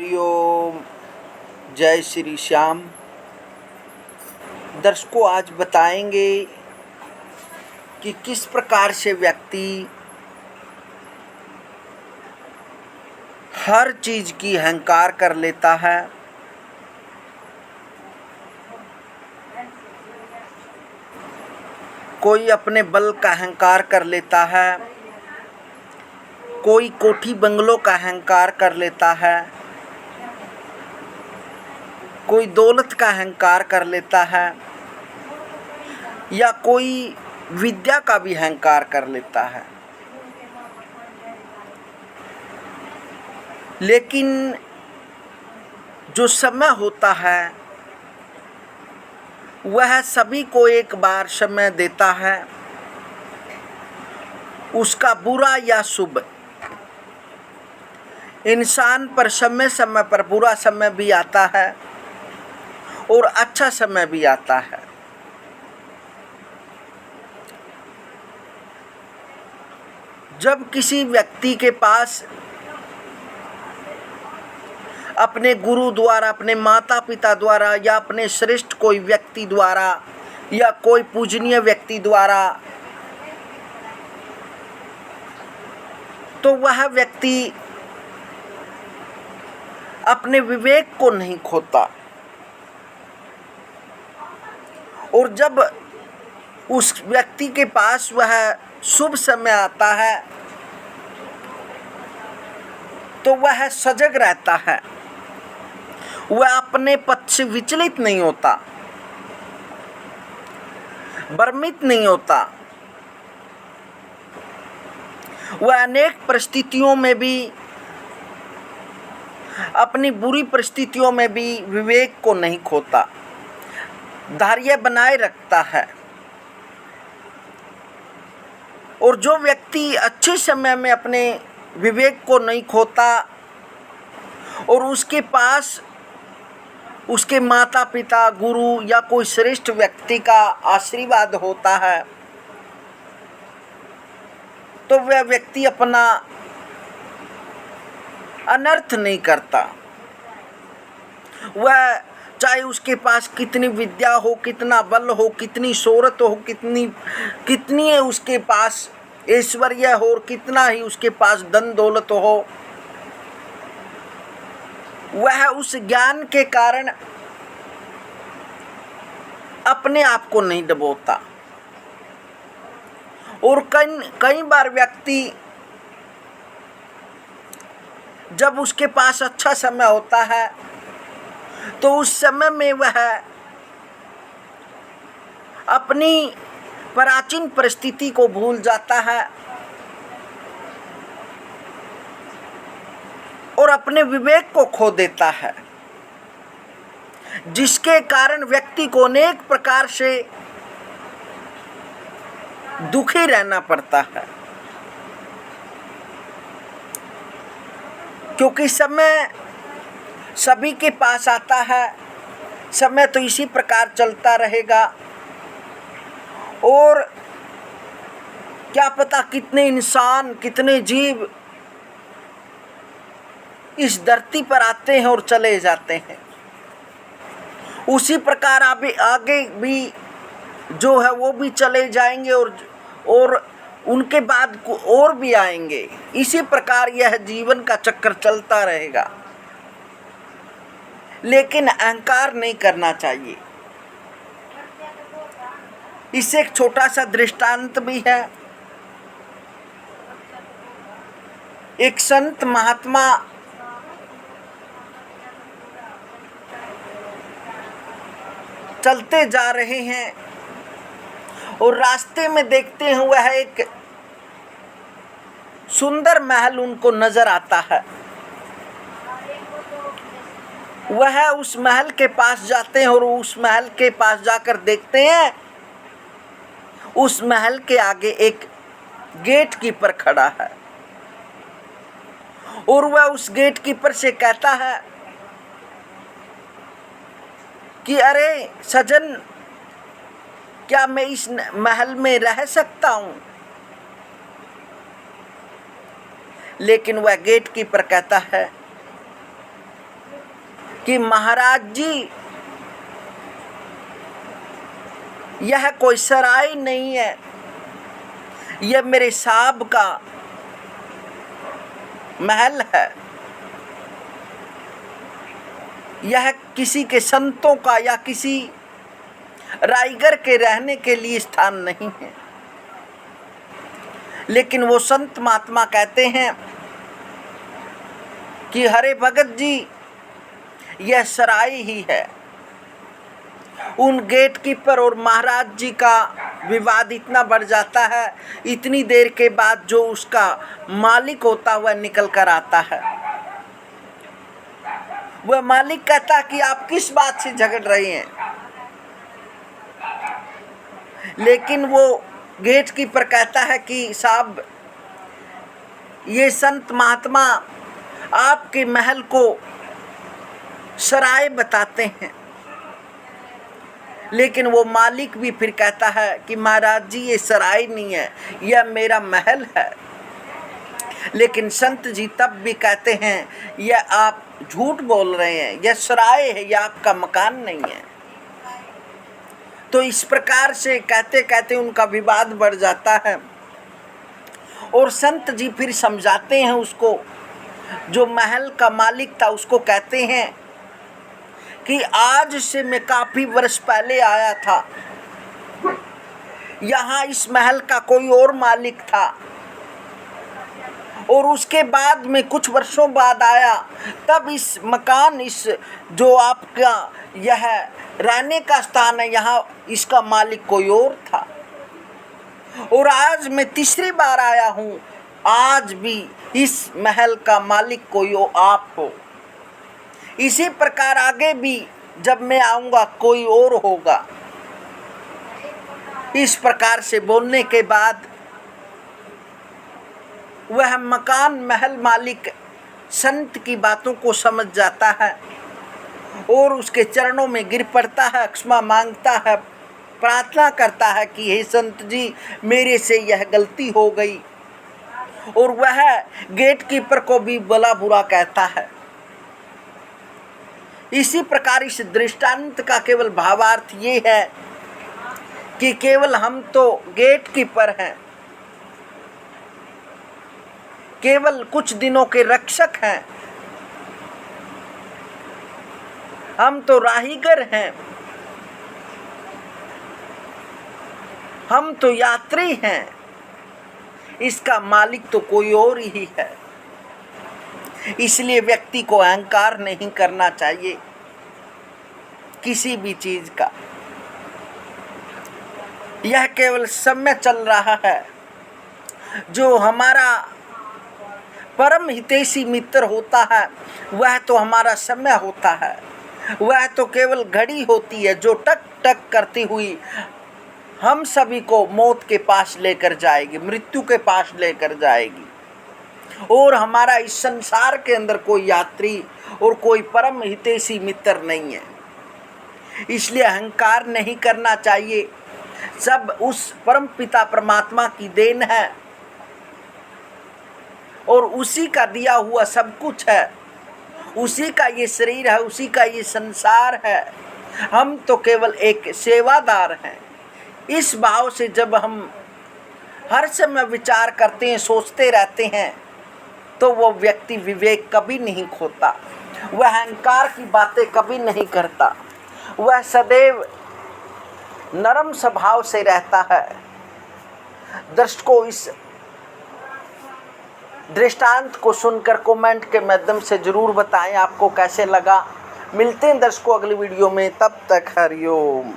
हरिओम। जय श्री श्याम। दर्शकों, आज बताएंगे कि किस प्रकार से व्यक्ति हर चीज की अहंकार कर लेता है। कोई अपने बल का अहंकार कर लेता है, कोई कोठी बंगलों का अहंकार कर लेता है, कोई दौलत का अहंकार कर लेता है, या कोई विद्या का भी अहंकार कर लेता है। लेकिन जो समय होता है वह सभी को एक बार समय देता है। उसका बुरा या शुभ, इंसान पर समय समय पर बुरा समय भी आता है और अच्छा समय भी आता है। जब किसी व्यक्ति के पास अपने गुरु द्वारा, अपने माता पिता द्वारा या अपने श्रेष्ठ कोई व्यक्ति द्वारा या कोई पूजनीय व्यक्ति द्वारा, तो वह व्यक्ति अपने विवेक को नहीं खोता। और जब उस व्यक्ति के पास वह शुभ समय आता है तो वह सजग रहता है, वह अपने पथ से विचलित नहीं होता, भ्रमित नहीं होता। वह अनेक परिस्थितियों में भी, अपनी बुरी परिस्थितियों में भी विवेक को नहीं खोता, धैर्य बनाए रखता है। और जो व्यक्ति अच्छे समय में अपने विवेक को नहीं खोता और उसके पास उसके माता पिता, गुरु या कोई श्रेष्ठ व्यक्ति का आशीर्वाद होता है, तो वह व्यक्ति अपना अनर्थ नहीं करता। वह चाहे उसके पास कितनी विद्या हो, कितना बल हो, कितनी शोहरत हो, कितनी है उसके पास ऐश्वर्य हो और कितना ही उसके पास धन दौलत हो, वह उस ज्ञान के कारण अपने आप को नहीं डुबोता। और कई बार व्यक्ति जब उसके पास अच्छा समय होता है तो उस समय में वह अपनी प्राचीन परिस्थिति को भूल जाता है और अपने विवेक को खो देता है, जिसके कारण व्यक्ति को अनेक प्रकार से दुखी रहना पड़ता है। क्योंकि समय सभी के पास आता है, समय तो इसी प्रकार चलता रहेगा और क्या पता कितने इंसान, कितने जीव इस धरती पर आते हैं और चले जाते हैं। उसी प्रकार आगे भी जो है वो भी चले जाएंगे और उनके बाद और भी आएंगे। इसी प्रकार यह जीवन का चक्कर चलता रहेगा। लेकिन अहंकार नहीं करना चाहिए। इससे एक छोटा सा दृष्टांत भी है। एक संत महात्मा चलते जा रहे हैं और रास्ते में देखते हैं वह एक सुंदर महल उनको नजर आता है। वह उस महल के पास जाते हैं और उस महल के पास जाकर देखते हैं उस महल के आगे एक गेट कीपर खड़ा है और वह उस गेट कीपर से कहता है कि अरे सजन, क्या मैं इस महल में रह सकता हूं? लेकिन वह गेट कीपर कहता है कि महाराज जी यह कोई सराय नहीं है, यह मेरे साहब का महल है, यह किसी के संतों का या किसी राइगर के रहने के लिए स्थान नहीं है। लेकिन वो संत महात्मा कहते हैं कि हरे भगत जी यह सराय ही है। उन गेट कीपर और महाराज जी का विवाद इतना बढ़ जाता है, इतनी देर के बाद जो उसका मालिक होता हुआ निकल कर आता है, वह मालिक कहता है कि आप किस बात से झगड़ रहे हैं। लेकिन वो गेट कीपर कहता है कि साहब ये संत महात्मा आपके महल को सराय बताते हैं। लेकिन वो मालिक भी फिर कहता है कि महाराज जी ये सराय नहीं है, यह मेरा महल है। लेकिन संत जी तब भी कहते हैं यह आप झूठ बोल रहे हैं, यह सराय है, यह आपका मकान नहीं है। तो इस प्रकार से कहते कहते उनका विवाद बढ़ जाता है और संत जी फिर समझाते हैं उसको, जो महल का मालिक था उसको कहते हैं कि आज से मैं काफ़ी वर्ष पहले आया था, यहाँ इस महल का कोई और मालिक था और उसके बाद में कुछ वर्षों बाद आया, तब इस मकान, इस जो आपका यह रहने का स्थान है, यहाँ इसका मालिक कोई और था। और आज मैं तीसरी बार आया हूँ, आज भी इस महल का मालिक कोई आप हो। इसी प्रकार आगे भी जब मैं आऊँगा कोई और होगा। इस प्रकार से बोलने के बाद वह मकान महल मालिक संत की बातों को समझ जाता है और उसके चरणों में गिर पड़ता है, क्षमा मांगता है, प्रार्थना करता है कि हे संत जी मेरे से यह गलती हो गई। और वह गेट कीपर को भी भला बुरा कहता है। इसी प्रकार इस दृष्टांत का केवल भावार्थ ये है कि केवल हम तो गेट कीपर हैं, केवल कुछ दिनों के रक्षक हैं, हम तो राहीगर हैं, हम तो यात्री हैं, इसका मालिक तो कोई और ही है। इसलिए व्यक्ति को अहंकार नहीं करना चाहिए किसी भी चीज का। यह केवल समय चल रहा है। जो हमारा परम हितैषी मित्र होता है वह तो हमारा समय होता है, वह तो केवल घड़ी होती है जो टक टक करती हुई हम सभी को मौत के पास लेकर जाएगी, मृत्यु के पास लेकर जाएगी। और हमारा इस संसार के अंदर कोई यात्री और कोई परम हितैषी मित्र नहीं है। इसलिए अहंकार नहीं करना चाहिए। सब उस परम पिता परमात्मा की देन है और उसी का दिया हुआ सब कुछ है, उसी का ये शरीर है, उसी का ये संसार है। हम तो केवल एक सेवादार हैं। इस भाव से जब हम हर समय विचार करते हैं, सोचते रहते हैं, तो वो व्यक्ति विवेक कभी नहीं खोता, वह अहंकार की बातें कभी नहीं करता, वह सदैव नरम स्वभाव से रहता है। दर्शकों, इस दृष्टांत को सुनकर कमेंट के माध्यम से जरूर बताएं आपको कैसे लगा। मिलते हैं दर्शकों अगली वीडियो में, तब तक हरिओम।